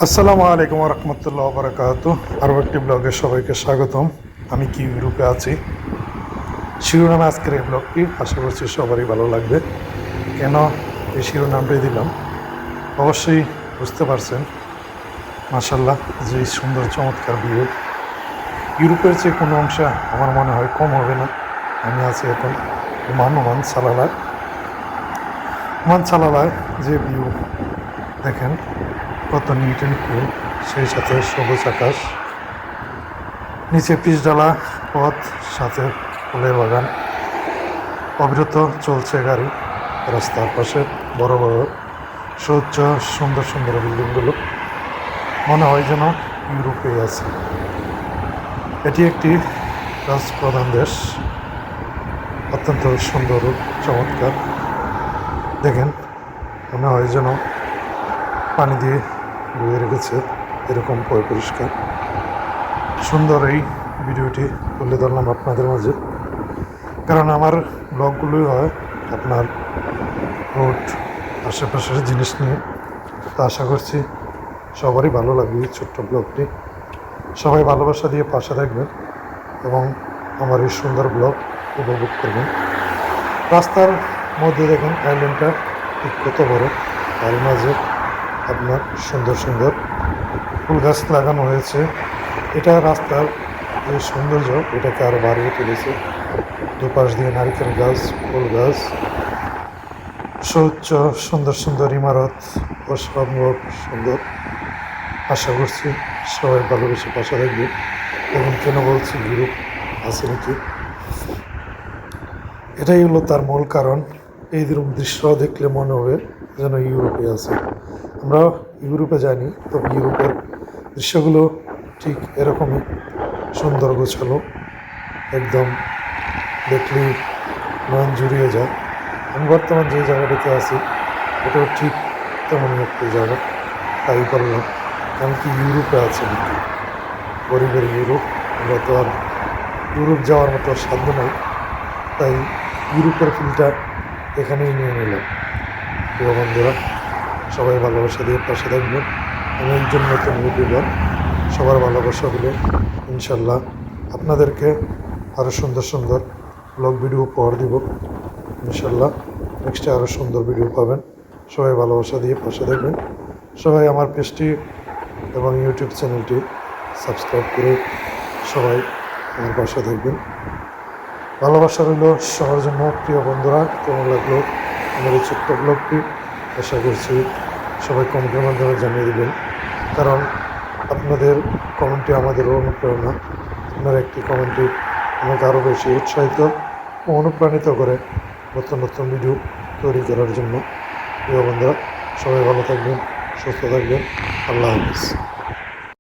আসসালামু আলাইকুম রহমতুল্লাহ বারাকাত। আরও একটি ব্লগে সবাইকে স্বাগতম। আমি কি ইউরোপে আছি শিরোনামে আজকের এই ব্লগটি আশা করছি সবারই ভালো লাগবে। কেন এই শিরোনামটাই দিলাম অবশ্যই বুঝতে পারছেন। মাশাল্লাহ, যে সুন্দর চমৎকার ভিউ, ইউরোপের যে কোনো অংশে আমার মনে হয় কম হবে না। আমি আছি এখন ওমান সালালায়। ওমান সালালায় যে ভিউ দেখেন, কত নিট অ্যান্ড কুল, সেই সাথে সবুজ আকাশ, নিচে পিচঢালা পথ, সাথে ফুলের বাগান, অবিরত চলছে গাড়ি। রাস্তার পাশে বড় বড় সুউচ্চ সুন্দর সুন্দর বিল্ডিংগুলো, মনে হয় যেন ইউরোপে আছে। এটি একটি রাজপ্রধান দেশ, অত্যন্ত সুন্দর চমৎকার। দেখেন, মনে হয় যেন পানি দিয়ে ধুয়ে রেখেছে, এরকম পরিষ্কার সুন্দর। এই ভিডিওটি তুলে ধরলাম আপনাদের মাঝে, কারণ আমার ব্লগগুলোই হয় আপনার রোড আশেপাশের জিনিস নিয়ে। তা আশা করছি সবারই ভালো লাগবে এই ছোট্ট ব্লগটি। সবাই ভালোবাসা দিয়ে পাশে থাকবেন এবং আমার এই সুন্দর ব্লগ উপভোগ করবেন। রাস্তার মধ্যে দেখেন আইল্যান্ডটা ঠিক কত বড়, তার মাঝে আপনার সুন্দর সুন্দর ফুল গাছ লাগানো হয়েছে। এটা রাস্তার যে সৌন্দর্য, এটাকে আরও বাড়িয়ে তুলেছে। দুপাশ দিয়ে নারিকেল গাছ, ফুল গাছ, সুউচ্চ সুন্দর সুন্দর ইমারত, অসম্ভব সুন্দর। আশা করছি সবাই ভালোবেসে পাশে থাকবে। এবং কেন বলছি ইউরোপ আছে নাকি, এটাই হলো তার মূল কারণ। এই দৃশ্য দেখলে মনে হবে যেন ইউরোপে আছে। আমরা ইউরোপে যাইনি, তবে ইউরোপের দৃশ্যগুলো ঠিক এরকমই সুন্দর গোছালো, একদম দেখলেই নয়ন জুড়িয়ে যায়। আমি বর্তমান যে জায়গাটাতে আছি এটাও ঠিক তেমনই একটি জায়গা। তাই বললাম, আমি কি ইউরোপে আছি নাকি, গরিবের ইউরোপ। আমরা তো আর ইউরোপ যাওয়ার মতো সাধ্য নাই, তাই ইউরোপের ফিলটা এখানেই নিয়ে নিলাম। প্রিয় বন্ধুরা, সবাই ভালোবাসা দিয়ে পাশে থাকবেন। আমি একজন নতুন ইউটিউবার, সবার ভালোবাসা হলে ইনশাল্লাহ আপনাদেরকে আরও সুন্দর সুন্দর ব্লগ ভিডিও উপহার দিব। ইনশাল্লাহ নেক্সটে আরও সুন্দর ভিডিও পাবেন। সবাই ভালোবাসা দিয়ে পাশে থাকবেন। সবাই আমার পেজটি এবং ইউটিউব চ্যানেলটি সাবস্ক্রাইব করে সবাই আমার পাশে থাকবেন। ভালোবাসা রইল সবার জন্য। প্রিয় বন্ধুরা, কেমন লাগলো আমার এই ছোট্ট ব্লগটি, আশা করছি সবাই কমেন্টের মাধ্যমে জানিয়ে দেবেন, কারণ আপনাদের কমেন্টে আমাদের অনুপ্রেরণা। আপনার একটি কমেন্টে আমাকে আরও বেশি উৎসাহিত ও অনুপ্রাণিত করে নতুন নতুন ভিডিও তৈরি করার জন্য। প্রিয় বন্ধুরা, সবাই ভালো থাকবেন, সুস্থ থাকবেন। আল্লাহ হাফিজ।